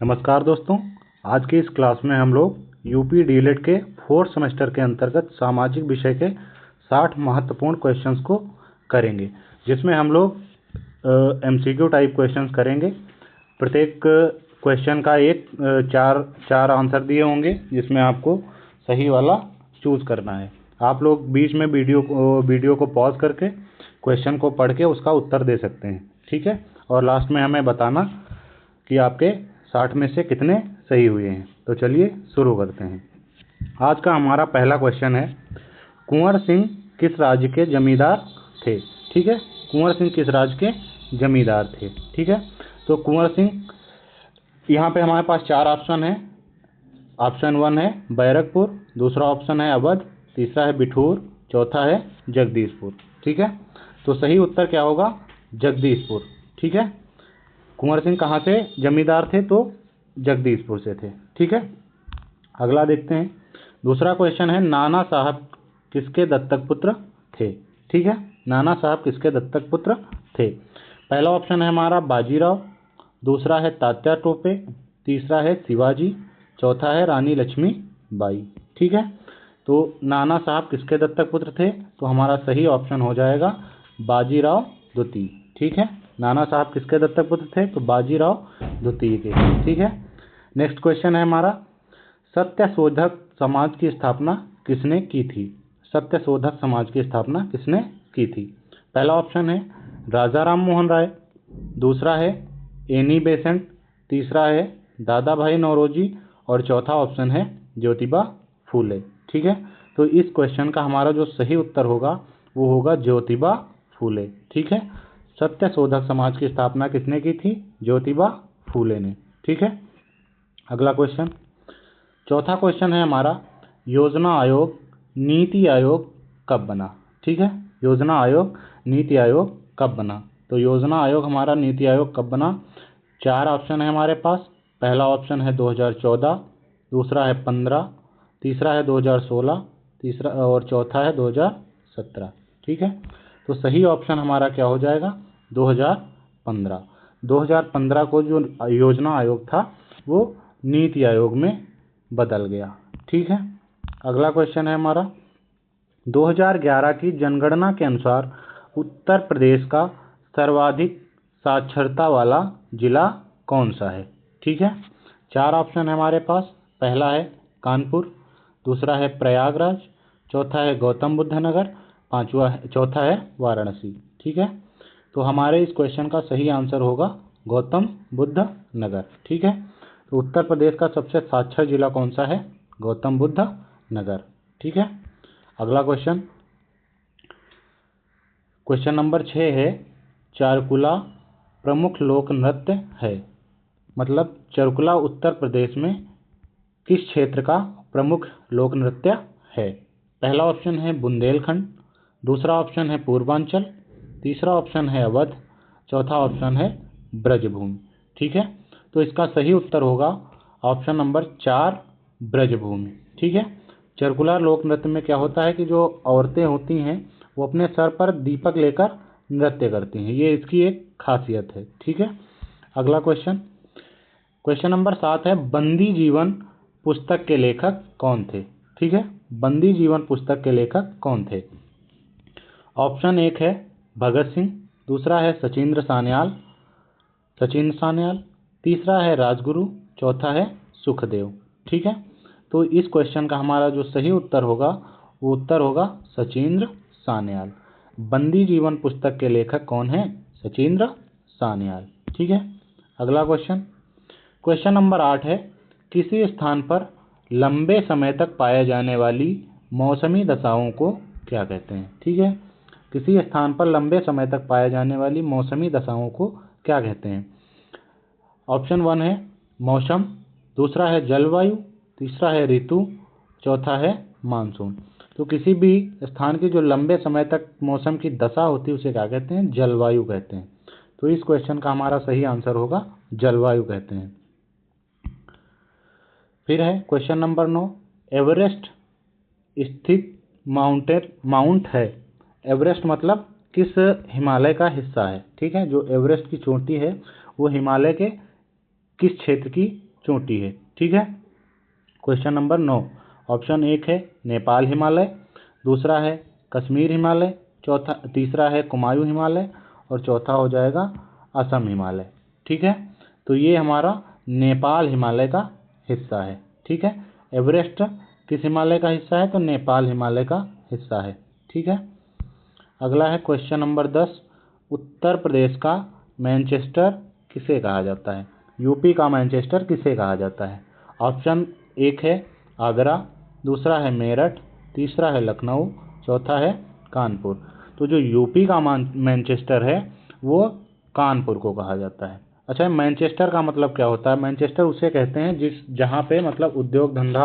नमस्कार दोस्तों, आज की इस क्लास में हम लोग यूपी डीएलएड के 4th सेमेस्टर के अंतर्गत सामाजिक विषय के 60 महत्वपूर्ण क्वेश्चंस को करेंगे, जिसमें हम लोग एमसीक्यू टाइप क्वेश्चंस करेंगे। प्रत्येक क्वेश्चन का चार आंसर दिए होंगे, जिसमें आपको सही वाला चूज करना है। आप लोग बीच में वीडियो को पॉज करके क्वेश्चन को पढ़ के उसका उत्तर दे सकते हैं, ठीक है। और लास्ट में हमें बताना कि आपके 60 में से कितने सही हुए हैं। तो चलिए शुरू करते हैं। आज का हमारा पहला क्वेश्चन है, कुंवर सिंह किस राज्य के जमींदार थे? ठीक है, कुंवर सिंह किस राज्य के जमींदार थे? ठीक है, तो कुंवर सिंह, यहाँ पे हमारे पास 4 ऑप्शन है। ऑप्शन 1 है बैरकपुर, दूसरा ऑप्शन है अवध, तीसरा है बिठूर, चौथा है जगदीशपुर। ठीक है, तो सही उत्तर क्या होगा? जगदीशपुर। ठीक है, कुंवर सिंह कहाँ से जमींदार थे? तो जगदीशपुर से थे। ठीक है, अगला देखते हैं। दूसरा क्वेश्चन है, नाना साहब किसके दत्तक पुत्र थे? ठीक है, नाना साहब किसके दत्तक पुत्र थे? पहला ऑप्शन है हमारा बाजीराव, दूसरा है तात्या टोपे, तीसरा है शिवाजी, चौथा है रानी लक्ष्मी बाई। ठीक है, तो नाना साहब किसके दत्तक पुत्र थे? तो हमारा सही ऑप्शन हो जाएगा बाजीराव द्वितीय। ठीक है, नाना साहब किसके दत्तक पुत्र थे? तो बाजीराव द्वितीय के। ठीक है, नेक्स्ट क्वेश्चन है हमारा, सत्यशोधक समाज की स्थापना किसने की थी? सत्यशोधक समाज की स्थापना किसने की थी? पहला ऑप्शन है राजा राम मोहन राय, दूसरा है एनी बेसेंट, तीसरा है दादा भाई नौरोजी और चौथा ऑप्शन है ज्योतिबा फूले। ठीक है, तो इस क्वेश्चन का हमारा जो सही उत्तर होगा वो होगा ज्योतिबा फूले। ठीक है, सत्यशोधक समाज की स्थापना किसने की थी? ज्योतिबा फूले ने। ठीक है, अगला क्वेश्चन, चौथा क्वेश्चन है हमारा, योजना आयोग नीति आयोग कब बना? ठीक है, योजना आयोग नीति आयोग कब बना? तो योजना आयोग हमारा नीति आयोग कब बना? 4 ऑप्शन है हमारे पास। पहला ऑप्शन है 2014, दूसरा है 15, तीसरा है 2016, तीसरा और चौथा है 2017। ठीक है, तो सही ऑप्शन हमारा क्या हो जाएगा? 2015। 2015 को जो योजना आयोग था वो नीति आयोग में बदल गया। ठीक है, अगला क्वेश्चन है हमारा, 2011 की जनगणना के अनुसार उत्तर प्रदेश का सर्वाधिक साक्षरता वाला जिला कौन सा है? ठीक है, 4 ऑप्शन है हमारे पास। पहला है कानपुर, दूसरा है प्रयागराज, चौथा है गौतम बुद्ध नगर, चौथा है वाराणसी। ठीक है, तो हमारे इस क्वेश्चन का सही आंसर होगा गौतम बुद्ध नगर। ठीक है, तो उत्तर प्रदेश का सबसे साक्षर जिला कौन सा है? गौतम बुद्ध नगर। ठीक है, अगला क्वेश्चन, क्वेश्चन नंबर 6 है, चारकुला प्रमुख लोक नृत्य है। मतलब चारकुला उत्तर प्रदेश में किस क्षेत्र का प्रमुख लोक नृत्य है? पहला ऑप्शन है बुंदेलखंड, दूसरा ऑप्शन है पूर्वांचल, तीसरा ऑप्शन है अवध, चौथा ऑप्शन है ब्रजभूमि। ठीक है, तो इसका सही उत्तर होगा ऑप्शन नंबर 4 ब्रजभूमि। ठीक है, चारकुला लोक नृत्य में क्या होता है कि जो औरतें होती हैं वो अपने सर पर दीपक लेकर नृत्य करती हैं, ये इसकी एक खासियत है। ठीक है, अगला क्वेश्चन, क्वेश्चन नंबर 7 है, बंदी जीवन पुस्तक के लेखक कौन थे? ठीक है, बंदी जीवन पुस्तक के लेखक कौन थे? ऑप्शन 1 है भगत सिंह, दूसरा है सचिंद्र सान्याल, तीसरा है राजगुरु, चौथा है सुखदेव। ठीक है, तो इस क्वेश्चन का हमारा जो सही उत्तर होगा वो उत्तर होगा सचिंद्र सान्याल। बंदी जीवन पुस्तक के लेखक कौन है? सचिंद्र सान्याल। ठीक है, अगला क्वेश्चन, क्वेश्चन नंबर 8 है, किसी स्थान पर लंबे समय तक पाए जाने वाली मौसमी दशाओं को क्या कहते हैं? ठीक है, किसी स्थान पर लंबे समय तक पाए जाने वाली मौसमी दशाओं को क्या कहते हैं? ऑप्शन 1 है मौसम, दूसरा है जलवायु, तीसरा है ऋतु, चौथा है मानसून। तो किसी भी स्थान की जो लंबे समय तक मौसम की दशा होती है उसे क्या कहते हैं? जलवायु कहते हैं। तो इस क्वेश्चन का हमारा सही आंसर होगा जलवायु कहते हैं। फिर है क्वेश्चन नंबर 9, एवरेस्ट स्थित माउंट है। एवरेस्ट मतलब किस हिमालय का हिस्सा है? ठीक है, जो एवरेस्ट की चोटी है वो हिमालय के किस क्षेत्र की चोटी है। ठीक है। क्वेश्चन नंबर 9, ऑप्शन 1 है नेपाल हिमालय, दूसरा है कश्मीर हिमालय, तीसरा है कुमायूं हिमालय और चौथा हो जाएगा असम हिमालय। ठीक है। तो ये हमारा नेपाल हिमालय का हिस्सा है। ठीक है। एवरेस्ट किस हिमालय का हिस्सा है? तो नेपाल हिमालय का हिस्सा है। ठीक है। अगला है क्वेश्चन नंबर 10, उत्तर प्रदेश का मैनचेस्टर किसे कहा जाता है? यूपी का मैनचेस्टर किसे कहा जाता है? ऑप्शन 1 है आगरा, दूसरा है मेरठ, तीसरा है लखनऊ, चौथा है कानपुर। तो जो यूपी का मैनचेस्टर है वो कानपुर को कहा जाता है। अच्छा, मैनचेस्टर का मतलब क्या होता है? मैनचेस्टर उसे कहते हैं जहाँ पे मतलब उद्योग धंधा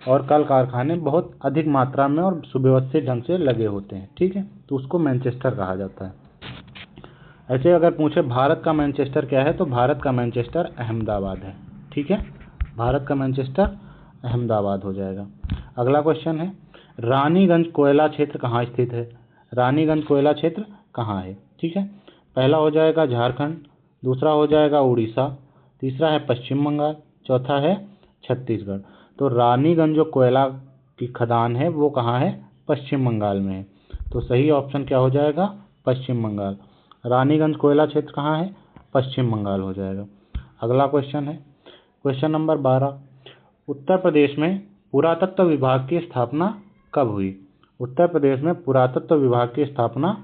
और कल कारखाने बहुत अधिक मात्रा में और सुव्यवस्थित ढंग से लगे होते हैं। ठीक है। तो उसको मैनचेस्टर कहा जाता है। ऐसे अगर पूछे भारत का मैनचेस्टर क्या है, तो भारत का मैनचेस्टर अहमदाबाद है। ठीक है। भारत का मैनचेस्टर अहमदाबाद हो जाएगा। अगला क्वेश्चन है, रानीगंज कोयला क्षेत्र कहाँ स्थित है? रानीगंज कोयला क्षेत्र कहाँ है? ठीक है। पहला हो जाएगा झारखंड, दूसरा हो जाएगा उड़ीसा, तीसरा है पश्चिम बंगाल, चौथा है छत्तीसगढ़। तो रानीगंज जो कोयला की खदान है वो कहाँ है? पश्चिम बंगाल में है। तो सही ऑप्शन क्या हो जाएगा? पश्चिम बंगाल। रानीगंज कोयला क्षेत्र कहाँ है? पश्चिम बंगाल हो जाएगा। अगला क्वेश्चन है क्वेश्चन नंबर 12, उत्तर प्रदेश में पुरातत्व विभाग की स्थापना कब हुई? उत्तर प्रदेश में पुरातत्व विभाग की स्थापना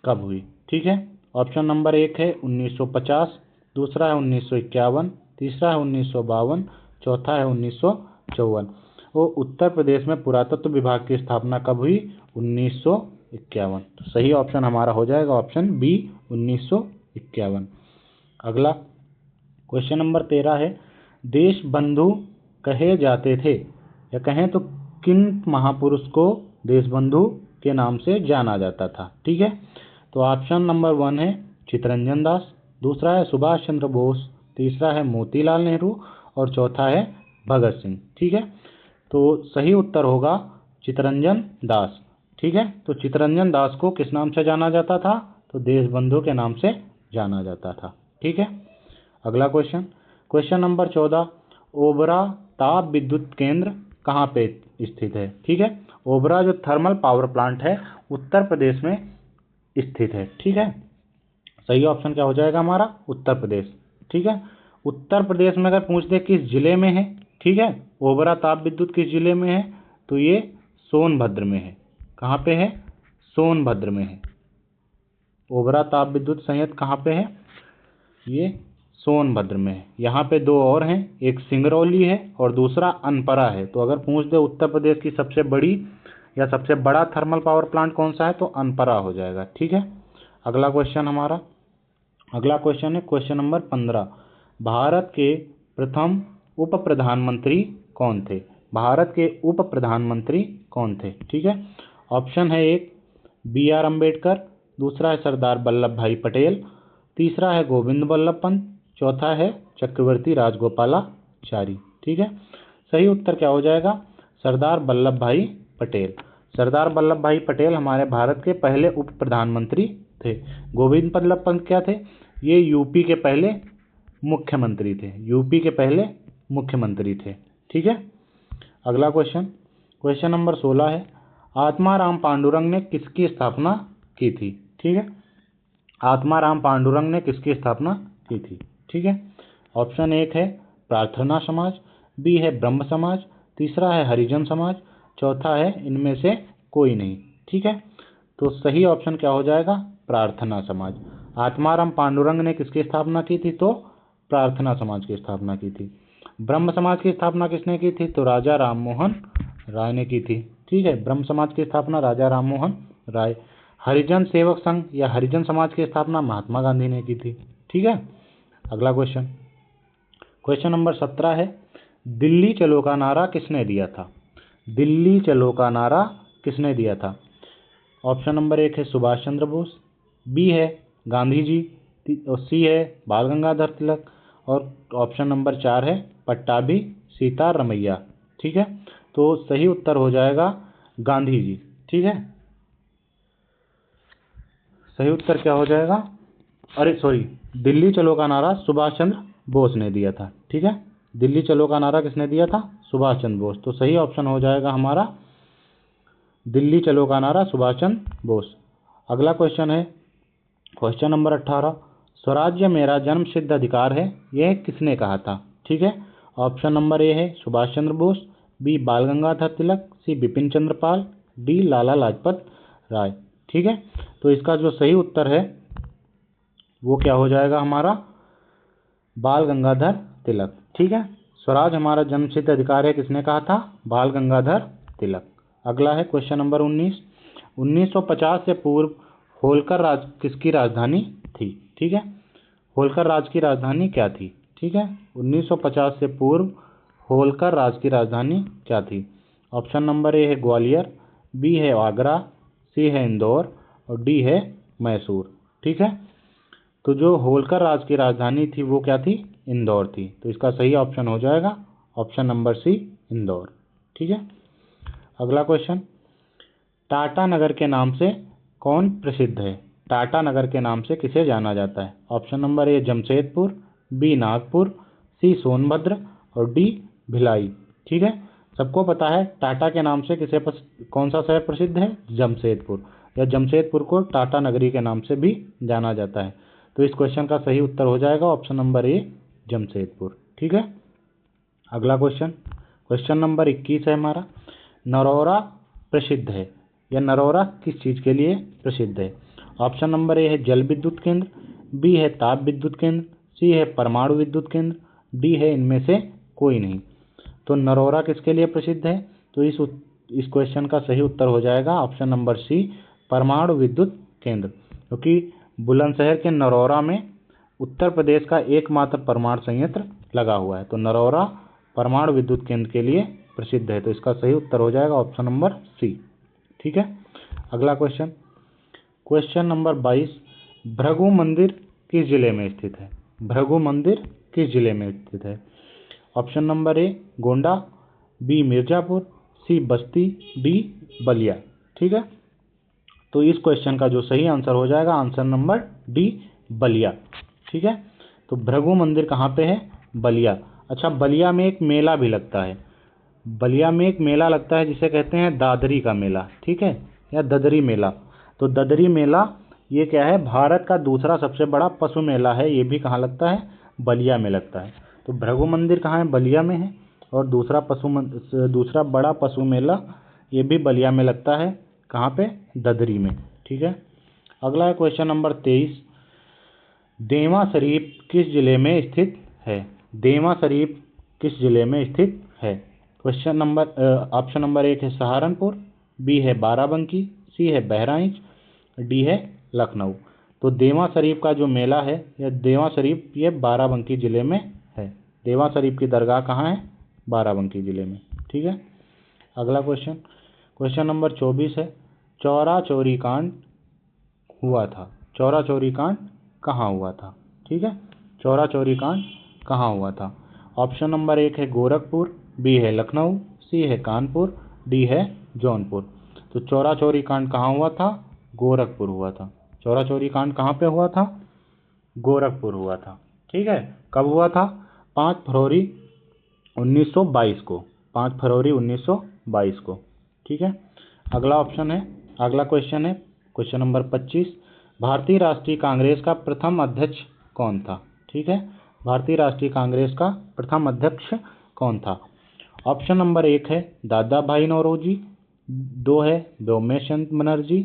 कब हुई? ठीक है। ऑप्शन नंबर 1 है 1950, दूसरा है 1951, तीसरा है 1952, चौथा है 1954। वो उत्तर प्रदेश में पुरातत्व विभाग की स्थापना कब हुई? 1951। तो सही ऑप्शन हमारा हो जाएगा ऑप्शन बी 1951। अगला क्वेश्चन नंबर 13 है, देश बंधु कहे जाते थे, या कहें तो किन महापुरुष को देश बंधु के नाम से जाना जाता था? ठीक है। तो ऑप्शन नंबर 1 है चित्तरंजन दास, दूसरा है सुभाष चंद्र बोस, तीसरा है मोतीलाल नेहरू और चौथा है भगत सिंह। ठीक है। तो सही उत्तर होगा चित्तरंजन दास। ठीक है। तो चित्तरंजन दास को किस नाम से जाना जाता था? तो देश बंधु के नाम से जाना जाता था। ठीक है। अगला क्वेश्चन नंबर 14, ओबरा ताप विद्युत केंद्र कहाँ पे स्थित है? ठीक है। ओबरा जो थर्मल पावर प्लांट है उत्तर प्रदेश में स्थित है। ठीक है। सही ऑप्शन क्या हो जाएगा हमारा? उत्तर प्रदेश। ठीक है। उत्तर प्रदेश में अगर पूछ दे किस जिले में है, ठीक है, ओबरा ताप विद्युत किस जिले में है, तो ये सोनभद्र में है। कहाँ पे है? सोनभद्र में है। ओबरा ताप विद्युत संयंत्र कहाँ पे है? ये सोनभद्र में है। यहाँ पे दो और हैं, एक सिंगरौली है और दूसरा अनपरा है। तो अगर पूछ दे उत्तर प्रदेश की सबसे बड़ी या सबसे बड़ा थर्मल पावर प्लांट कौन सा है, तो अनपरा हो जाएगा। ठीक है। अगला क्वेश्चन है क्वेश्चन नंबर 15, भारत के प्रथम उप प्रधानमंत्री कौन थे? भारत के उप प्रधानमंत्री कौन थे? ठीक है। ऑप्शन है 1 बी आर अम्बेडकर, दूसरा है सरदार वल्लभ भाई पटेल, तीसरा है गोविंद वल्लभ पंत, चौथा है चक्रवर्ती राजगोपालाचारी। ठीक है। सही उत्तर क्या हो जाएगा? सरदार वल्लभ भाई पटेल। सरदार वल्लभ भाई पटेल हमारे भारत के पहले उप प्रधानमंत्री थे। गोविंद वल्लभ पंत क्या थे? ये यूपी के पहले मुख्यमंत्री थे। यूपी के पहले मुख्यमंत्री थे। ठीक है। अगला क्वेश्चन नंबर 16 है, आत्माराम पांडुरंग ने किसकी स्थापना की थी? ठीक है। आत्माराम पांडुरंग ने किसकी स्थापना की थी? ठीक है। ऑप्शन 1 है प्रार्थना समाज, बी है ब्रह्म समाज, तीसरा है हरिजन समाज, चौथा है इनमें से कोई नहीं। ठीक है। तो सही ऑप्शन क्या हो जाएगा? प्रार्थना समाज। आत्माराम पांडुरंग ने किसकी स्थापना की थी? तो प्रार्थना समाज की स्थापना की थी। ब्रह्म समाज की स्थापना किसने की थी? तो राजा राममोहन राय ने की थी। ठीक है। ब्रह्म समाज की स्थापना राजा राममोहन राय। हरिजन सेवक संघ या हरिजन समाज की स्थापना महात्मा गांधी ने की थी। ठीक है। अगला क्वेश्चन नंबर 17 है, दिल्ली चलो का नारा किसने दिया था? दिल्ली चलो का नारा किसने दिया था? ऑप्शन नंबर 1 है सुभाष चंद्र बोस, बी है गांधी जी, और सी है बाल गंगाधर तिलक और ऑप्शन नंबर 4 है पट्टाभी सीतारमैया। ठीक है। तो सही उत्तर हो जाएगा गांधी जी। ठीक है। सही उत्तर क्या हो जाएगा? दिल्ली चलो का नारा सुभाष चंद्र बोस ने दिया था। ठीक है। दिल्ली चलो का नारा किसने दिया था? सुभाष चंद्र बोस। तो सही ऑप्शन हो जाएगा हमारा दिल्ली चलो का नारा सुभाष चंद्र बोस। अगला क्वेश्चन है क्वेश्चन नंबर 18, स्वराज्य मेरा जन्म सिद्ध अधिकार है, यह किसने कहा था? ठीक है, ऑप्शन नंबर ए है सुभाष चंद्र बोस, बी बाल गंगाधर तिलक, सी बिपिन चंद्र पाल, डी लाला लाजपत राय। ठीक है, तो इसका जो सही उत्तर है वो क्या हो जाएगा हमारा? बाल गंगाधर तिलक। ठीक है, स्वराज हमारा जन्मसिद्ध अधिकार है किसने कहा था? बाल गंगाधर तिलक। अगला है क्वेश्चन नंबर 19, 1950 से पूर्व होलकर राज किसकी राजधानी थी? ठीक है, होलकर राज की राजधानी क्या थी? ठीक है, 1950 से पूर्व होलकर राज की राजधानी क्या थी? ऑप्शन नंबर ए है ग्वालियर, बी है आगरा, सी है इंदौर और डी है मैसूर। ठीक है, तो जो होलकर राज की राजधानी थी वो क्या थी? इंदौर थी। तो इसका सही ऑप्शन हो जाएगा ऑप्शन नंबर सी, इंदौर। ठीक है, अगला क्वेश्चन, टाटा नगर के नाम से कौन प्रसिद्ध है? टाटा नगर के नाम से किसे जाना जाता है? Option number A Jamshedpur, B Nagpur, C Sonbhadra और डी भिलाई। ठीक है, सबको पता है टाटा के नाम से कौन सा शहर प्रसिद्ध है? जमशेदपुर, या जमशेदपुर को टाटा नगरी के नाम से भी जाना जाता है। तो इस क्वेश्चन का सही उत्तर हो जाएगा ऑप्शन नंबर ए, जमशेदपुर। ठीक है, अगला क्वेश्चन, क्वेश्चन नंबर 21 है हमारा, नरौरा प्रसिद्ध है, या नरौरा किस चीज़ के लिए प्रसिद्ध है? ऑप्शन नंबर ए है जल विद्युत केंद्र, बी है ताप विद्युत केंद्र, सी है परमाणु विद्युत केंद्र, डी है इनमें से कोई नहीं। तो नरौरा किसके लिए प्रसिद्ध है? तो इस क्वेश्चन का सही उत्तर हो जाएगा ऑप्शन नंबर सी, परमाणु विद्युत केंद्र, क्योंकि बुलंदशहर के नरौरा में उत्तर प्रदेश का एकमात्र परमाणु संयंत्र लगा हुआ है। तो नरौरा परमाणु विद्युत केंद्र के लिए प्रसिद्ध है। तो इसका सही उत्तर हो जाएगा ऑप्शन नंबर सी। ठीक है, अगला क्वेश्चन, क्वेश्चन नंबर 22, भृगु मंदिर किस जिले में स्थित है? भृगु मंदिर किस जिले में स्थित है? Option number A Gonda, B Mirzapur, C Basti, D Ballia. ठीक है, तो इस क्वेश्चन का जो सही आंसर हो जाएगा आंसर नंबर डी, बलिया। ठीक है, तो भृगु मंदिर कहाँ पे है? बलिया। अच्छा, बलिया में एक मेला भी लगता है, बलिया में एक मेला लगता है जिसे कहते हैं दादरी का मेला। ठीक है, या ददरी मेला। तो ददरी मेला ये क्या है? भारत का दूसरा सबसे बड़ा पशु मेला है। ये भी कहाँ लगता है? बलिया में लगता है। तो भृगु मंदिर कहाँ है? बलिया में है। और दूसरा बड़ा पशु मेला ये भी बलिया में लगता है। कहाँ पे? ददरी में। ठीक है, अगला है क्वेश्चन नंबर 23, देवा शरीफ किस जिले में स्थित है? देवा शरीफ किस जिले में स्थित है? क्वेश्चन नंबर ऑप्शन नंबर 1 है सहारनपुर, बी है बाराबंकी, सी है बहराइच, डी है लखनऊ। तो देवा शरीफ का जो मेला है, यह देवा शरीफ ये बाराबंकी ज़िले में है। देवा शरीफ की दरगाह कहाँ है? बाराबंकी ज़िले में। ठीक है, अगला क्वेश्चन, क्वेश्चन नंबर 24 है, चौरा चौरी कांड हुआ था। चौरा चौरी कांड कहाँ हुआ था? ठीक है, चौरा चौरी कांड कहाँ हुआ था? ऑप्शन नंबर 1 है गोरखपुर, बी है लखनऊ, सी है कानपुर, डी है जौनपुर। तो चौरा चौरी कांड कहाँ हुआ था? गोरखपुर हुआ था। चौरा चौरी कांड कहाँ पे हुआ था? गोरखपुर हुआ था। ठीक है, कब हुआ था? 5 फरवरी 1922 को। 5 फरवरी 1922 को। ठीक है, अगला क्वेश्चन है क्वेश्चन नंबर 25, भारतीय राष्ट्रीय कांग्रेस का प्रथम अध्यक्ष कौन था? ठीक है, भारतीय राष्ट्रीय कांग्रेस का प्रथम अध्यक्ष कौन था? ऑप्शन नंबर 1 है दादा भाई नौरोजी, 2 है व्योमेश चंद्र बनर्जी,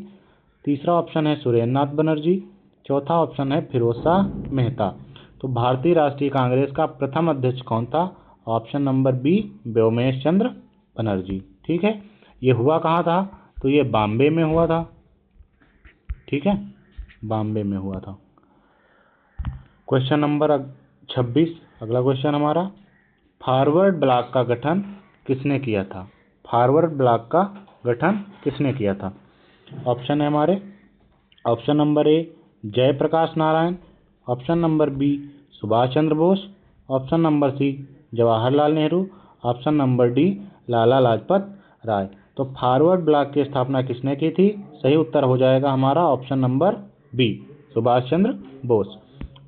तीसरा ऑप्शन है सुरेंद्र नाथ बनर्जी, चौथा ऑप्शन है फिरोज शाह मेहता। तो भारतीय राष्ट्रीय कांग्रेस का प्रथम अध्यक्ष कौन था? ऑप्शन नंबर बी, व्योमेश चंद्र बनर्जी। ठीक है, ये हुआ कहाँ था? तो ये बॉम्बे में हुआ था। ठीक है, बॉम्बे में हुआ था। क्वेश्चन नंबर 26, अगला क्वेश्चन हमारा, फॉरवर्ड ब्लॉक का गठन किसने किया था? फॉरवर्ड ब्लॉक का गठन किसने किया था? ऑप्शन है हमारे, option number A Jayaprakash Narayan, option number B Subhash Chandra Bose, option number C Jawaharlal Nehru, option number D Lala Lajpat Rai. तो फॉरवर्ड ब्लॉक की स्थापना किसने की थी? सही उत्तर हो जाएगा हमारा option number B, Subhash Chandra Bose.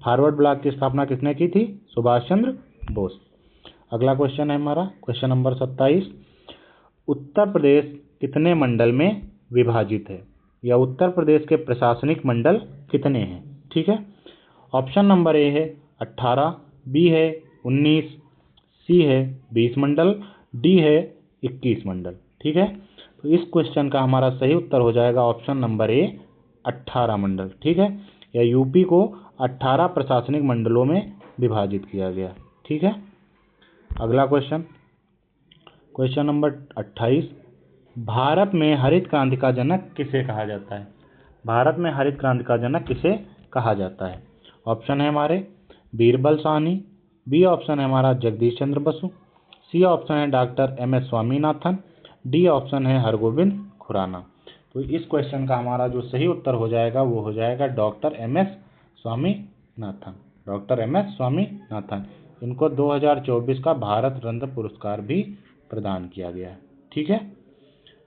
Forward block की स्थापना किसने की थी? सुभाष चंद्र बोस। अगला क्वेश्चन है हमारा क्वेश्चन नंबर 27। उत्तर प्रदेश कितने मंडल में विभाजित है, या उत्तर प्रदेश के प्रशासनिक मंडल कितने हैं। ठीक है, ऑप्शन नंबर ए है 18, बी है 19, सी है 20 मंडल, डी है 21 मंडल। ठीक है, तो इस क्वेश्चन का हमारा सही उत्तर हो जाएगा ऑप्शन नंबर ए 18 मंडल। ठीक है, या यूपी को 18 प्रशासनिक मंडलों में विभाजित किया गया। ठीक है, अगला क्वेश्चन क्वेश्चन नंबर 28। भारत में हरित क्रांति का जनक किसे कहा जाता है। भारत में हरित क्रांति का जनक किसे कहा जाता है। ऑप्शन है हमारे बीरबल साहनी, बी ऑप्शन है हमारा जगदीश चंद्र बसु, सी ऑप्शन है doctor M S. Swaminathan, D option है हरगोविंद खुराना। तो इस क्वेश्चन का हमारा जो सही उत्तर हो जाएगा वो हो जाएगा doctor M S. Swaminathan. Doctor M S. Swaminathan, इनको 2024 का भारत रत्न पुरस्कार भी प्रदान किया गया है। ठीक है,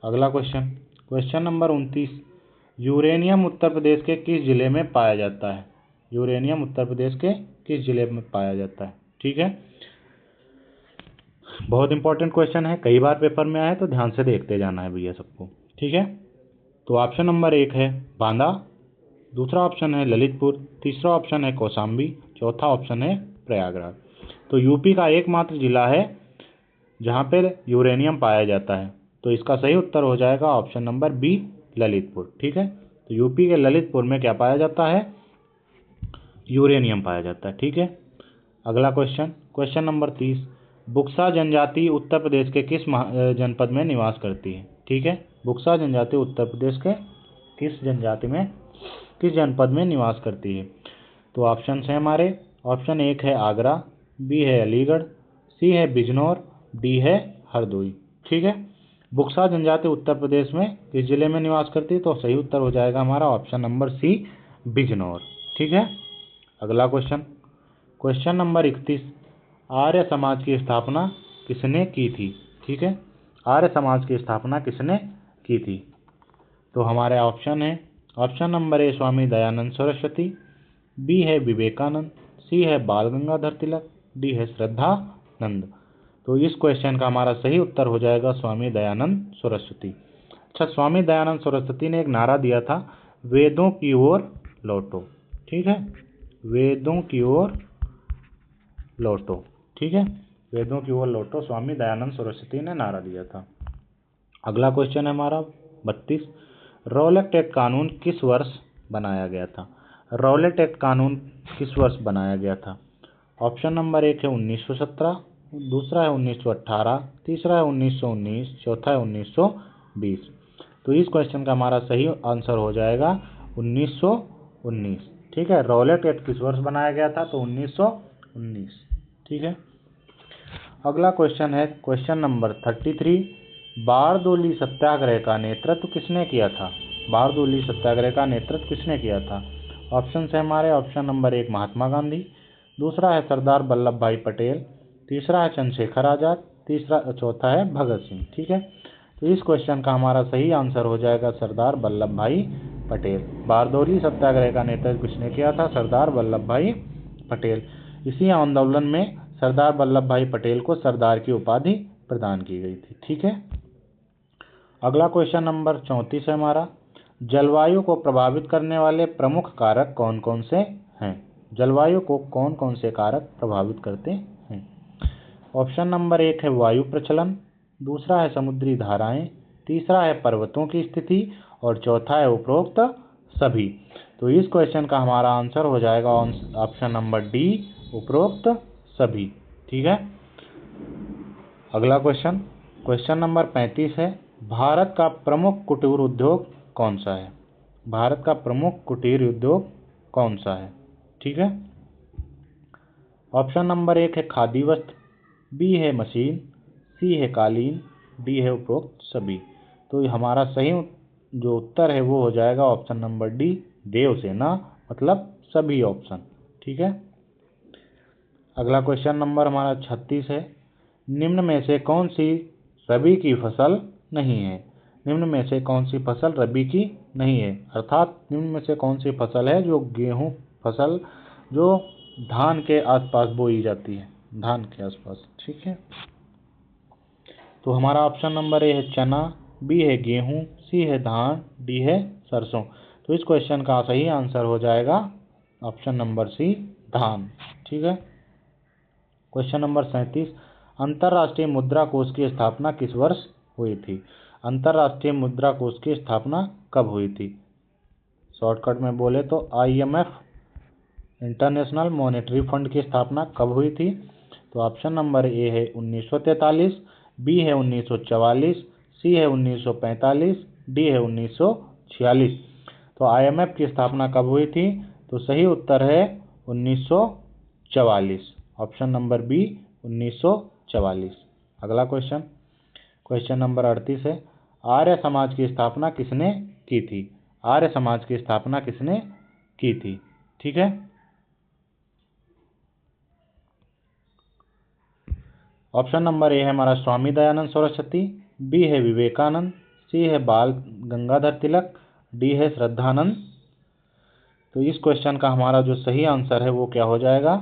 अगला question question number 29। Uranium Uttar Pradesh के किस जिले में पाया जाता है। यूरेनियम उत्तर प्रदेश के किस जिले में पाया जाता है। ठीक है, बहुत इंपॉर्टेंट क्वेश्चन है, कई बार पेपर में आया है, तो ध्यान से देखते जाना है भैया सबको। ठीक है, तो ऑप्शन नंबर 1 है बांदा, दूसरा ऑप्शन है ललितपुर, तीसरा ऑप्शन है कौशाम्बी, चौथा ऑप्शन है प्रयागराज। तो यूपी का एकमात्र जिला है जहाँ पर यूरेनियम पाया जाता है, तो इसका सही उत्तर हो जाएगा ऑप्शन नंबर बी ललितपुर। ठीक है, तो यूपी के ललितपुर में क्या पाया जाता है, यूरेनियम पाया जाता है। ठीक है, अगला क्वेश्चन क्वेश्चन नंबर 30। बुक्सा जनजाति उत्तर प्रदेश के किस जनपद में निवास करती है। ठीक है, बुक्सा जनजाति उत्तर प्रदेश के किस जनपद में निवास करती है। तो ऑप्शन है हमारे ऑप्शन 1 है आगरा, बी है अलीगढ़, सी है बिजनौर, डी है हरदोई। ठीक है, बुक्सा जनजाति उत्तर प्रदेश में किस जिले में निवास करती है, तो सही उत्तर हो जाएगा हमारा ऑप्शन नंबर सी बिजनौर। ठीक है, अगला question question number 31। Arya Samaj की स्थापना किसने की थी। ठीक है, आर्य समाज की स्थापना किसने की थी। तो हमारे ऑप्शन है option number A Swami Dayanand Saraswati, B है विवेकानंद, सी है बाल गंगाधर तिलक, डी है श्रद्धानंद। तो इस क्वेश्चन का हमारा सही उत्तर हो जाएगा स्वामी दयानंद सरस्वती। अच्छा, स्वामी दयानंद सरस्वती ने एक नारा दिया था, वेदों की ओर लौटो। ठीक है, वेदों की ओर लौटो। ठीक है, वेदों की ओर लौटो, स्वामी दयानंद सरस्वती ने नारा दिया था। अगला क्वेश्चन है हमारा 32। रॉलेट एक्ट कानून किस वर्ष बनाया गया था। रॉलेट एक्ट कानून किस वर्ष बनाया गया था। ऑप्शन नंबर 1 है 1917, दूसरा है 1918, तीसरा है 1919, चौथा है 1920। तो इस क्वेश्चन का हमारा सही आंसर हो जाएगा 1919। ठीक है, रॉलेट एक्ट किस वर्ष बनाया गया था, तो 1919। ठीक है, अगला क्वेश्चन है क्वेश्चन नंबर 33। बारदोली सत्याग्रह का नेतृत्व किसने किया था। बारदोली सत्याग्रह का नेतृत्व किसने किया था। ऑप्शन है हमारे ऑप्शन नंबर 1 महात्मा गांधी, दूसरा है सरदार वल्लभ भाई पटेल, तीसरा है चंद्रशेखर आजाद, चौथा है भगत सिंह। ठीक है, तो इस क्वेश्चन का हमारा सही आंसर हो जाएगा सरदार वल्लभ भाई पटेल। बारदोली सत्याग्रह का नेतृत्व किसने किया था, सरदार वल्लभ भाई पटेल। इसी आंदोलन में सरदार वल्लभ भाई पटेल को सरदार की उपाधि प्रदान की गई थी। ठीक है, अगला क्वेश्चन नंबर 34 है हमारा, जलवायु को प्रभावित करने वाले प्रमुख कारक कौन कौन से हैं। जलवायु को कौन कौन से कारक प्रभावित करते हैं। ऑप्शन नंबर 1 है वायु प्रचलन, दूसरा है समुद्री धाराएं, तीसरा है पर्वतों की स्थिति, और चौथा है उपरोक्त सभी। तो इस क्वेश्चन का हमारा आंसर हो जाएगा ऑप्शन नंबर डी उपरोक्त सभी। ठीक है, अगला क्वेश्चन क्वेश्चन नंबर 35 है, भारत का प्रमुख कुटीर उद्योग कौन सा है। भारत का प्रमुख कुटीर उद्योग कौन सा है। ठीक है, ऑप्शन नंबर 1 है खादी वस्त्र, बी है मशीन, सी है कालीन, डी है उपरोक्त सभी। तो हमारा सही जो उत्तर है वो हो जाएगा ऑप्शन नंबर डी देवसेना, मतलब सभी ऑप्शन। ठीक है, अगला क्वेश्चन नंबर हमारा 36 है, निम्न में से कौन सी रबी की फसल नहीं है। निम्न में से कौन सी फसल रबी की नहीं है, अर्थात निम्न में से कौन सी फसल है जो गेहूं फसल जो धान के आसपास बोई जाती है। धान के आसपास। ठीक है, तो हमारा ऑप्शन नंबर ए है चना, बी है गेहूं, सी है धान, डी है सरसों। तो इस क्वेश्चन का सही आंसर हो जाएगा ऑप्शन नंबर सी, धान। ठीक है, क्वेश्चन नंबर 37, अंतर्राष्ट्रीय मुद्रा कोष की स्थापना किस वर्ष हुई थी? अंतर्राष्ट्रीय मुद्रा कोष की स्थापना कब हुई थी? शॉर्टकट में बोले तो IMF, इंटरनेशनल मॉनेटरी फंड की स्थापना कब हुई थी? तो ऑप्शन नंबर ए है 1943, बी है 1944, सी है 1945, डी है 1946। तो IMF की स्थापना कब हुई थी? तो सही उत्तर है 1944, ऑप्शन नंबर बी 1944। अगला क्वेश्चन, क्वेश्चन नंबर 38 है, आर्य समाज की स्थापना किसने की थी? आर्य समाज की स्थापना किसने की थी? ठीक है, ऑप्शन नंबर ए है हमारा स्वामी दयानंद सरस्वती, बी है विवेकानंद, सी है बाल गंगाधर तिलक, डी है श्रद्धानंद। तो इस क्वेश्चन का हमारा जो सही आंसर है वो क्या हो जाएगा?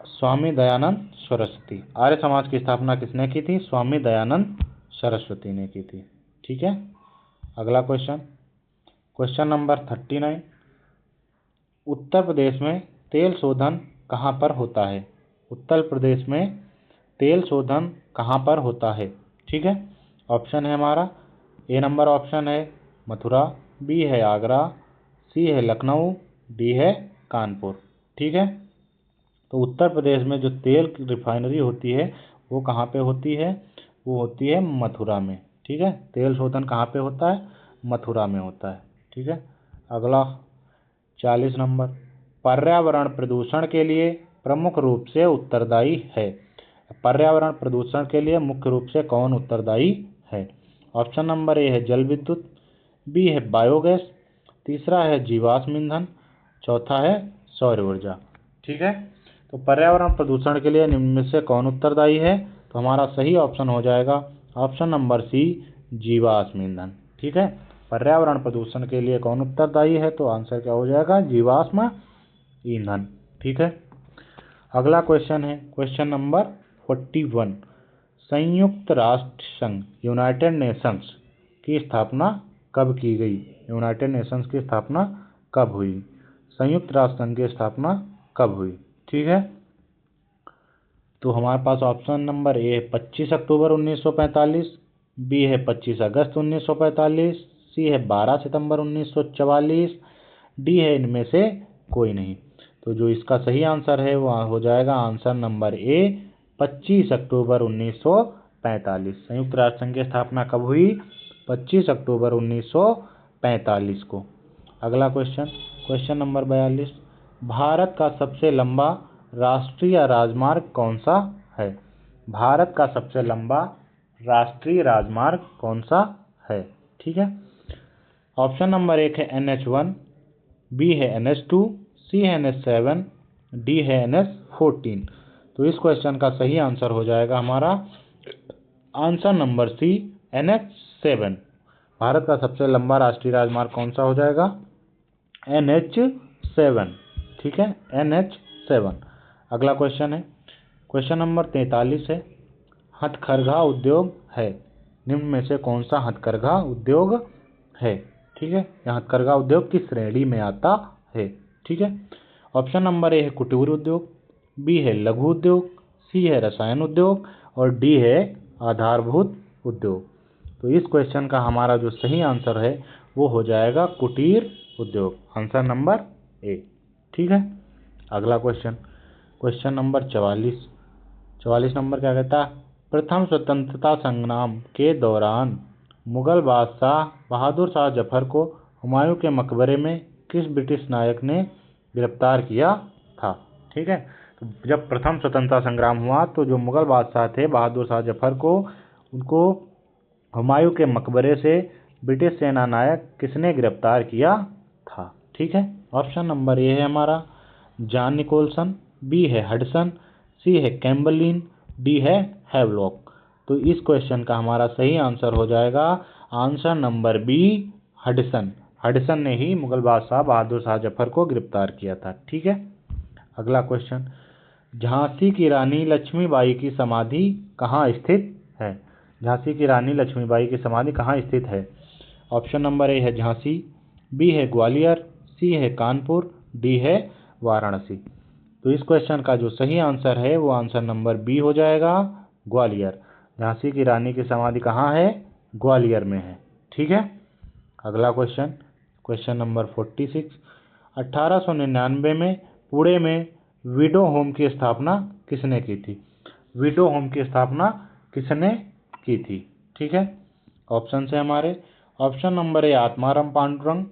स्वामी दयानंद सरस्वती। आर्य समाज की स्थापना किसने की थी? स्वामी दयानंद सरस्वती ने की थी। ठीक है, अगला question, question number 39, Uttar Pradesh में तेल शोधन कहाँ पर होता है? उत्तर प्रदेश में तेल शोधन कहाँ पर होता है? ठीक है, ऑप्शन है हमारा ए नंबर ऑप्शन है मथुरा, बी है आगरा, सी है लखनऊ, डी है कानपुर। ठीक है, तो उत्तर प्रदेश में जो तेल की रिफाइनरी होती है वो कहाँ पे होती है? वो होती है मथुरा में। ठीक है, तेल शोधन कहाँ पे होता है? मथुरा में होता है। ठीक है, अगला 40 नंबर, पर्यावरण प्रदूषण के लिए प्रमुख रूप से उत्तरदायी है? पर्यावरण प्रदूषण के लिए मुख्य रूप से कौन उत्तरदायी है? ऑप्शन नंबर ए है जल विद्युत, बी है बायोगैस, तीसरा है जीवाश्म ईंधन, चौथा है सौर ऊर्जा। ठीक है, तो पर्यावरण प्रदूषण के लिए निम्न में से कौन उत्तरदायी है? तो हमारा सही ऑप्शन हो जाएगा ऑप्शन नंबर सी, जीवाश्म ईंधन। ठीक है, पर्यावरण प्रदूषण के लिए कौन उत्तरदायी है? तो आंसर क्या हो जाएगा? जीवाश्म ईंधन। ठीक है, अगला क्वेश्चन है क्वेश्चन नंबर 41, संयुक्त राष्ट्र संघ यूनाइटेड नेशंस की स्थापना कब की गई? यूनाइटेड नेशंस की स्थापना कब हुई? संयुक्त राष्ट्र संघ की स्थापना कब हुई? ठीक है, तो हमारे पास ऑप्शन नंबर ए है 25 अक्टूबर 1945, बी है 25 अगस्त 1945, सी है 12 सितंबर 1944, डी है इनमें से कोई नहीं। तो जो इसका सही आंसर है वो हो जाएगा आंसर नंबर ए, 25 अक्टूबर 1945। संयुक्त राष्ट्र संघ की स्थापना कब हुई? 25 अक्टूबर 1945 को। अगला क्वेश्चन, क्वेश्चन नंबर 42, भारत का सबसे लंबा राष्ट्रीय राजमार्ग कौन सा है? भारत का सबसे लंबा राष्ट्रीय राजमार्ग कौन सा है? ठीक है, ऑप्शन नंबर 1 है NH1, बी है NH2, सी है NH7, डी है NH14। तो इस क्वेश्चन का सही आंसर हो जाएगा हमारा answer number C, NH7। Bharat का सबसे लंबा राष्ट्रीय राजमार्ग कौन सा हो जाएगा? NH7। ठीक है, NH7। अगला क्वेश्चन है क्वेश्चन नंबर 43 है, हथकरघा उद्योग है, निम्न में से कौन सा हथकरघा उद्योग है? ठीक है, यह हथकरघा उद्योग किस श्रेणी में आता है? ठीक है, ऑप्शन नंबर ए है कुटीर उद्योग, बी है लघु उद्योग, सी है रसायन उद्योग और डी है आधारभूत उद्योग। तो इस क्वेश्चन का हमारा जो सही आंसर है वो हो जाएगा कुटीर उद्योग, आंसर नंबर ए। ठीक है, अगला क्वेश्चन, क्वेश्चन नंबर 44 नंबर क्या कहता है? प्रथम स्वतंत्रता संग्राम के दौरान मुगल बादशाह बहादुर शाह जफर को हुमायूं के मकबरे में किस ब्रिटिश नायक ने गिरफ्तार किया था? ठीक है, तो जब प्रथम स्वतंत्रता संग्राम हुआ तो जो मुगल बादशाह थे बहादुर शाह जफर को, उनको हुमायूं के मकबरे से ब्रिटिश सेना नायक किसने गिरफ्तार किया था? ठीक है, ऑप्शन नंबर ए है हमारा जॉन निकोलसन, बी है हडसन, सी है कैम्बरलिन, डी है हैवलॉक। तो इस क्वेश्चन का हमारा सही आंसर हो जाएगा answer number B, Hudson. Hudson ने ही मुगल बादशाह बहादुर शाह जफर को गिरफ्तार किया था। ठीक है, अगला क्वेश्चन, झांसी की रानी लक्ष्मीबाई की समाधि कहाँ स्थित है? झांसी की रानी लक्ष्मीबाई की समाधि कहाँ स्थित है? ऑप्शन नंबर ए है झांसी, बी है ग्वालियर, सी है कानपुर, डी है वाराणसी। तो इस क्वेश्चन का जो सही आंसर है वो आंसर नंबर बी हो जाएगा, ग्वालियर। झांसी की रानी की समाधि कहाँ है? ग्वालियर में है। ठीक है। अगला क्वेश्चन, क्वेश्चन नंबर 46। 1899 में पुणे में विडो होम की स्थापना किसने की थी? विडो होम की स्थापना किसने की थी? ठीक है। ऑप्शन है हमारे, option number A Atmaram Pandurang,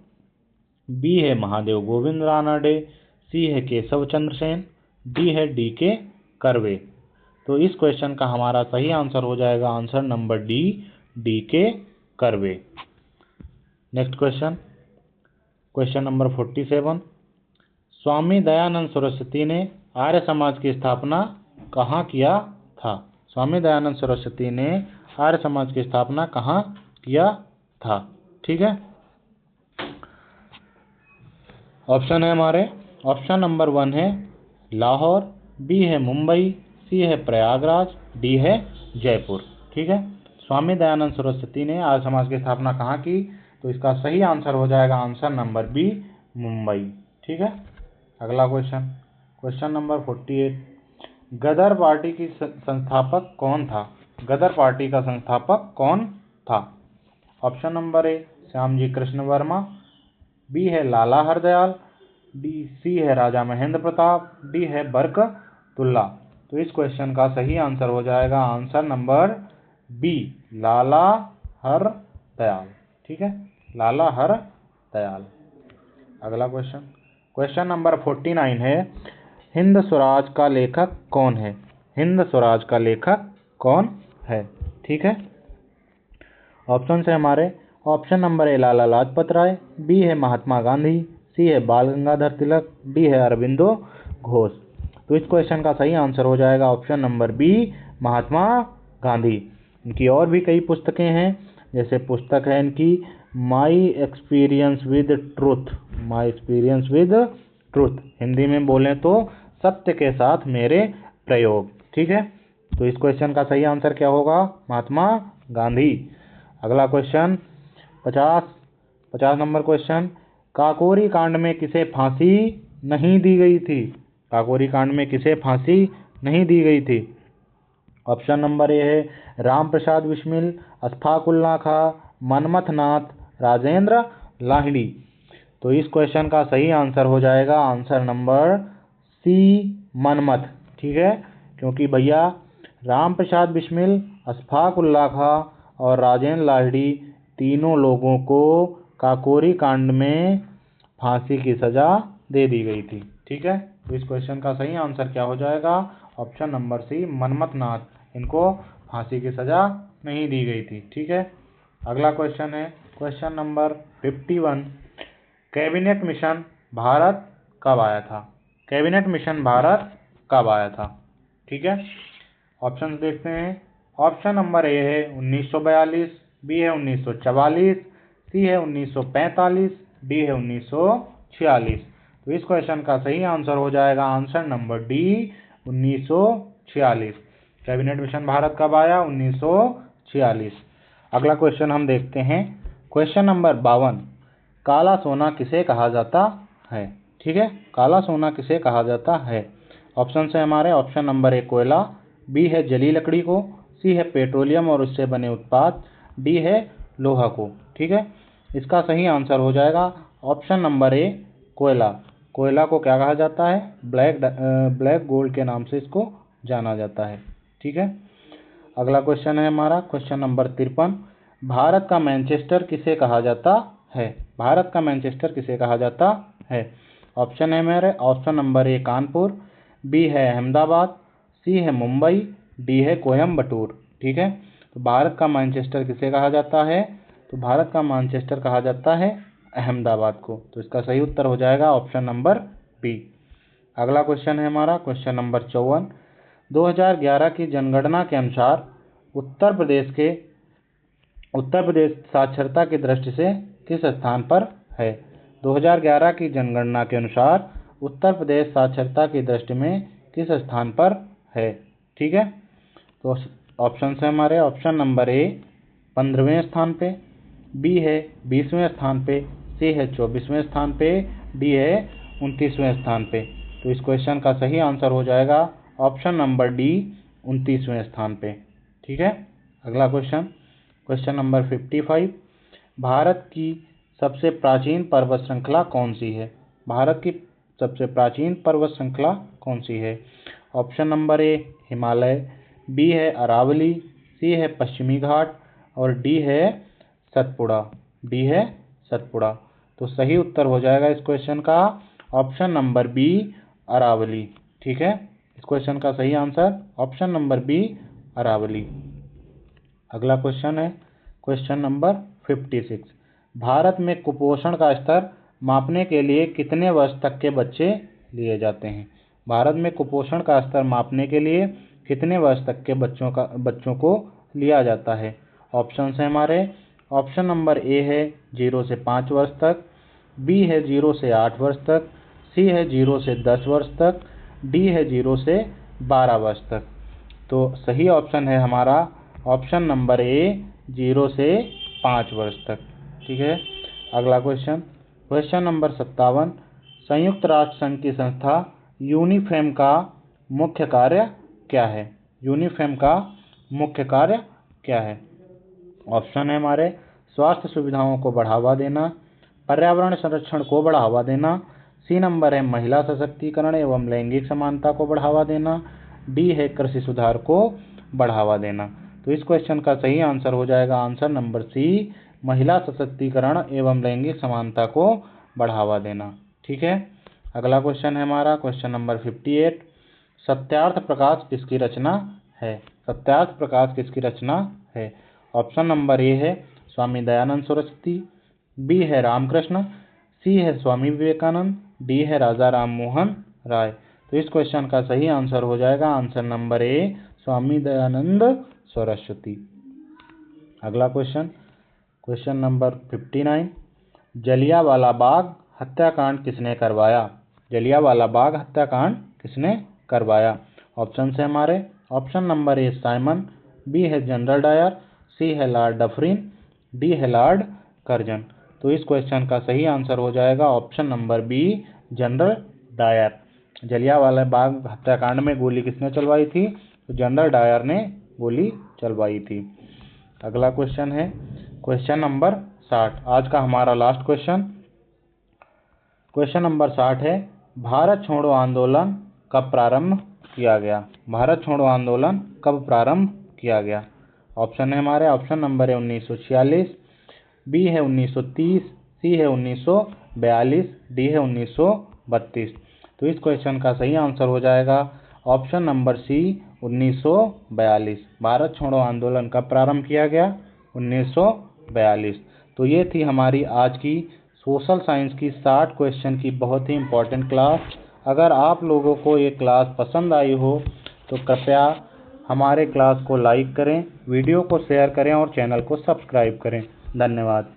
B है महादेव गोविंद रानडे, सी है केशव चंद्र सेन, डी है डी.के. कर्वे। तो इस क्वेश्चन का हमारा सही आंसर हो जाएगा answer number D, D K. Karve. Next question, question number 47। Swami Dayanand Saraswati ने आर्य समाज की स्थापना कहाँ किया था? स्वामी दयानंद सरस्वती ने आर्य समाज की स्थापना कहाँ किया था? ठीक है। ऑप्शन है हमारे, ऑप्शन नंबर 1 है लाहौर, बी है मुंबई, सी है प्रयागराज, डी है जयपुर। ठीक है। स्वामी दयानंद सरस्वती ने आर्य समाज की स्थापना कहाँ की? तो इसका सही आंसर हो जाएगा आंसर नंबर बी, मुंबई। ठीक है। अगला क्वेश्चन, क्वेश्चन नंबर 48। गदर पार्टी की संस्थापक कौन था? गदर पार्टी का संस्थापक कौन था? Option number A Shyamji Krishna Varma, B है लाला हरदयाल, सी है राजा महेंद्र प्रताप, डी है बरकतुल्ला। तो इस क्वेश्चन का सही आंसर हो जाएगा आंसर नंबर बी, लाला हरदयाल। ठीक है, लाला हरदयाल। अगला क्वेश्चन, क्वेश्चन नंबर 49 है, हिंद स्वराज का लेखक कौन है? हिंद स्वराज का लेखक कौन है? ठीक है। ऑप्शन है हमारे, option number A Lala Lajpat Rai, B है महात्मा गांधी, सी है बाल गंगाधर तिलक, डी है अरविंदो घोष। तो इस क्वेश्चन का सही आंसर हो जाएगा option number B, Mahatma Gandhi. इनकी और भी कई पुस्तकें हैं, जैसे पुस्तक है इनकी my experience with truth, my experience with truth, Hindi में बोलें तो सत्य के साथ मेरे प्रयोग। ठीक है। तो इस क्वेश्चन का सही आंसर क्या होगा? महात्मा गांधी। अगला क्वेश्चन 50 नंबर क्वेश्चन, काकोरी कांड में किसे फांसी नहीं दी गई थी? काकोरी कांड में किसे फांसी नहीं दी गई थी? ऑप्शन नंबर ए है राम प्रसाद बिस्मिल, अशफाक उल्लाह खां, मनमथ नाथ, राजेंद्र लाहिड़ी। तो इस क्वेश्चन का सही आंसर हो जाएगा आंसर नंबर सी, मनमथ। ठीक है, क्योंकि भैया राम प्रसाद बिस्मिल, अशफाक उल्लाह खां और राजेंद्र लाहिड़ी तीनों लोगों को काकोरी कांड में फांसी की सजा दे दी गई थी। ठीक है। तो इस क्वेश्चन का सही आंसर क्या हो जाएगा? ऑप्शन नंबर सी, मनमथ नाथ, इनको फांसी की सजा नहीं दी गई थी। ठीक है। अगला क्वेश्चन है question number 51। Cabinet mission Bharat कब आया था? कैबिनेट मिशन भारत कब आया था? ठीक है। ऑप्शन देखते हैं। ऑप्शन नंबर ए है 1942, बी है 1944, सी है 1945, डी है 1946। तो इस क्वेश्चन का सही आंसर हो जाएगा answer number D, 1946। Cabinet mission Bharat कब आया? 1946। अगला क्वेश्चन हम देखते हैं, क्वेश्चन नंबर 52। काला सोना किसे कहा जाता है? ठीक है, काला सोना किसे कहा जाता है? ऑप्शन है हमारे, ऑप्शन नंबर ए कोयला, बी है जली लकड़ी को, सी है पेट्रोलियम और उससे बने उत्पाद, डी है लोहा को। ठीक है, इसका सही आंसर हो जाएगा ऑप्शन नंबर ए कोयला। कोयला को क्या कहा जाता है? ब्लैक गोल्ड के नाम से इसको जाना जाता है। ठीक है। अगला क्वेश्चन है हमारा क्वेश्चन नंबर 53। भारत का मैनचेस्टर किसे कहा जाता है? भारत का मैनचेस्टर किसे कहा जाता है? ऑप्शन है मेरे, option number A Kanpur, B है अहमदाबाद, सी है मुंबई, डी है कोयम्बटूर। ठीक है, तो भारत का मैनचेस्टर किसे कहा जाता है? तो भारत का मैनचेस्टर कहा जाता है अहमदाबाद को। तो इसका सही उत्तर हो जाएगा ऑप्शन नंबर बी। अगला क्वेश्चन है हमारा क्वेश्चन नंबर 54। 2011 की जनगणना के अनुसार उत्तर प्रदेश साक्षरता की दृष्टि से किस स्थान पर है? 2011 की जनगणना के अनुसार उत्तर प्रदेश साक्षरता की दृष्टि में किस स्थान पर है। ठीक है, तो ऑप्शन है हमारे, ऑप्शन नंबर ए 15वें स्थान पे, बी है 20वें स्थान पे, सी है 24वें स्थान पे, डी है 29वें स्थान पे। तो इस क्वेश्चन का सही आंसर हो जाएगा ऑप्शन नंबर डी 29वें स्थान पे। ठीक है, अगला क्वेश्चन, क्वेश्चन नंबर 55, भारत की सबसे प्राचीन पर्वत श्रृंखला कौन सी है। भारत की सबसे प्राचीन पर्वत श्रृंखला कौन सी है। Option number A Himalaya, B है अरावली, सी है पश्चिमी घाट और डी है सतपुड़ा। डी है सतपुड़ा। तो सही उत्तर हो जाएगा इस क्वेश्चन का ऑप्शन नंबर बी अरावली। ठीक है, इस क्वेश्चन का सही answer option number B Aravalli. अगला क्वेश्चन है क्वेश्चन नंबर 56, भारत में कुपोषण का स्तर मापने के लिए कितने वर्ष तक के बच्चे लिए जाते हैं। भारत में कुपोषण का स्तर मापने के लिए कितने वर्ष तक के बच्चों को लिया जाता है। ऑप्शन है हमारे, ऑप्शन नंबर ए है 0 से 5 वर्ष तक, बी है 0 से 8 वर्ष तक, सी है 0 से 10 वर्ष तक, डी है 0 से 12 वर्ष तक। तो सही ऑप्शन है हमारा ऑप्शन नंबर ए 0 से 5 वर्ष तक। ठीक है, अगला क्वेश्चन, क्वेश्चन नंबर 57, संयुक्त राष्ट्र संघ की संस्था यूनिफेम का मुख्य कार्य क्या है। यूनिफेम का मुख्य कार्य क्या है। ऑप्शन है हमारे, स्वास्थ्य सुविधाओं को बढ़ावा देना, पर्यावरण संरक्षण को बढ़ावा देना, सी नंबर है महिला सशक्तिकरण एवं लैंगिक समानता को बढ़ावा देना, डी है कृषि सुधार को बढ़ावा देना। तो इस क्वेश्चन का सही आंसर हो जाएगा आंसर नंबर सी, महिला सशक्तिकरण एवं लैंगिक समानता को बढ़ावा देना। ठीक है, अगला क्वेश्चन है हमारा क्वेश्चन नंबर 58, सत्यार्थ प्रकाश किसकी रचना है। सत्यार्थ प्रकाश किसकी रचना है। ऑप्शन नंबर ए है स्वामी दयानंद सरस्वती, बी है रामकृष्ण, सी है स्वामी विवेकानंद, डी है राजा राम मोहन राय। तो इस क्वेश्चन का सही आंसर हो जाएगा answer number A Swami Dayanand Saraswati. अगला question, question number 59, Jallianwala Bagh हत्याकांड किसने करवाया। जलियांवाला बाग हत्याकांड किसने करवाया। ऑप्शन है हमारे, option number A Simon, B है जनरल डायर, सी है लॉर्ड डफरिन, डी है लॉर्ड कर्जन। तो इस क्वेश्चन का सही आंसर हो जाएगा option number B General Dyer. Jallianwala Bagh हत्याकांड में गोली किसने चलवाई थी। तो जनरल डायर ने गोली चलवाई थी। अगला क्वेश्चन है क्वेश्चन नंबर 60, आज का हमारा लास्ट क्वेश्चन। क्वेश्चन नंबर 60 है, भारत छोड़ो आंदोलन कब प्रारंभ किया गया। भारत छोड़ो आंदोलन कब प्रारंभ किया गया। ऑप्शन है हमारे, ऑप्शन नंबर है 1946, बी है 1930, सी है 1942, डी है 1932। तो इस क्वेश्चन का सही आंसर हो जाएगा ऑप्शन नंबर सी 1942। भारत छोड़ो आंदोलन कब प्रारंभ किया गया 1942। तो ये थी हमारी आज की सोशल साइंस की 60 क्वेश्चन की बहुत ही इम्पोर्टेंट क्लास। अगर आप लोगों को ये क्लास पसंद आई हो तो कृपया हमारे क्लास को लाइक करें, वीडियो को शेयर करें और चैनल को सब्सक्राइब करें। धन्यवाद।